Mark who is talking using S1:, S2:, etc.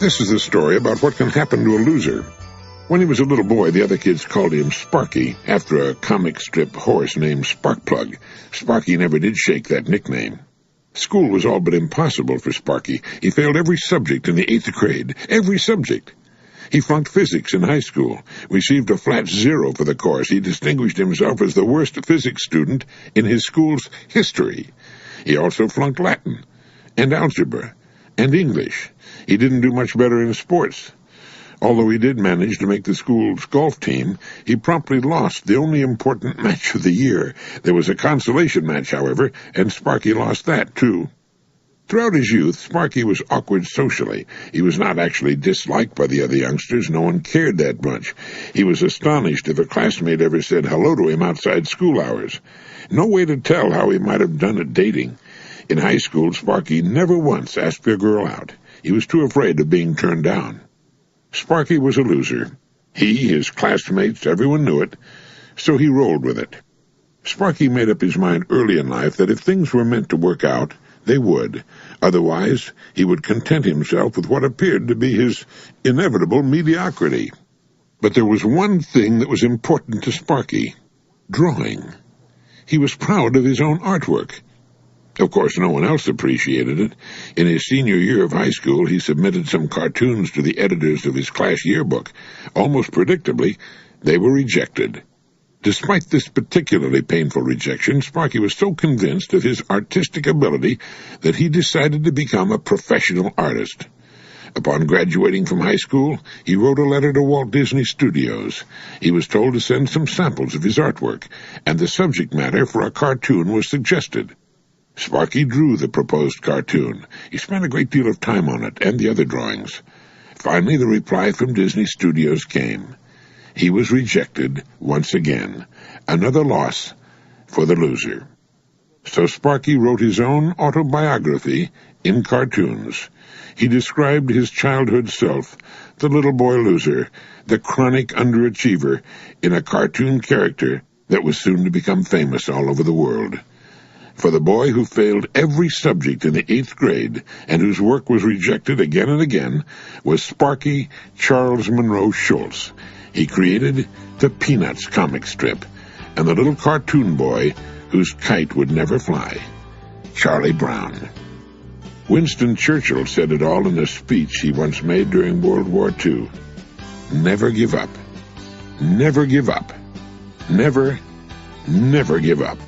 S1: This is a story about what can happen to a loser. When he was a little boy, the other kids called him Sparky, after a comic strip horse named Sparkplug. Sparky never did shake that nickname. School was all but impossible for Sparky. He failed every subject in the 8th grade, every subject. He flunked physics in high school, received a flat 0 for the course. He distinguished himself as the worst physics student in his school's history. He also flunked Latin, and algebra, and English. He didn't do much better in sports. Although he did manage to make the school's golf team, he promptly lost the only important match of the year. There was a consolation match, however, and Sparky lost that, too. Throughout his youth, Sparky was awkward socially. He was not actually disliked by the other youngsters. No one cared that much. He was astonished if a classmate ever said hello to him outside school hours. No way to tell how he might have done at dating. In high school, Sparky never once asked a girl out. He was too afraid of being turned down. Sparky was a loser. He, his classmates, everyone knew it, so he rolled with it. Sparky made up his mind early in life that if things were meant to work out, they would. Otherwise, he would content himself with what appeared to be his inevitable mediocrity. But there was one thing that was important to Sparky: drawing. He was proud of his own artwork. Of course, no one else appreciated it. In his senior year of high school, he submitted some cartoons to the editors of his class yearbook. Almost predictably, they were rejected. Despite this particularly painful rejection, Sparky was so convinced of his artistic ability that he decided to become a professional artist. Upon graduating from high school, he wrote a letter to Walt Disney Studios. He was told to send some samples of his artwork, and the subject matter for a cartoon was suggested. Sparky drew the proposed cartoon. He spent a great deal of time on it and the other drawings. Finally, the reply from Disney Studios came. He was rejected once again. Another loss for the loser. So Sparky wrote his own autobiography in cartoons. He described his childhood self, the little boy loser, the chronic underachiever, in a cartoon character that was soon to become famous all over the world. For the boy who failed every subject in the 8th grade and whose work was rejected again and again was Sparky Charles Monroe Schulz. He created the Peanuts comic strip and the little cartoon boy whose kite would never fly, Charlie Brown. Winston Churchill said it all in a speech he once made during World War II. Never give up. Never give up. Never, never give up.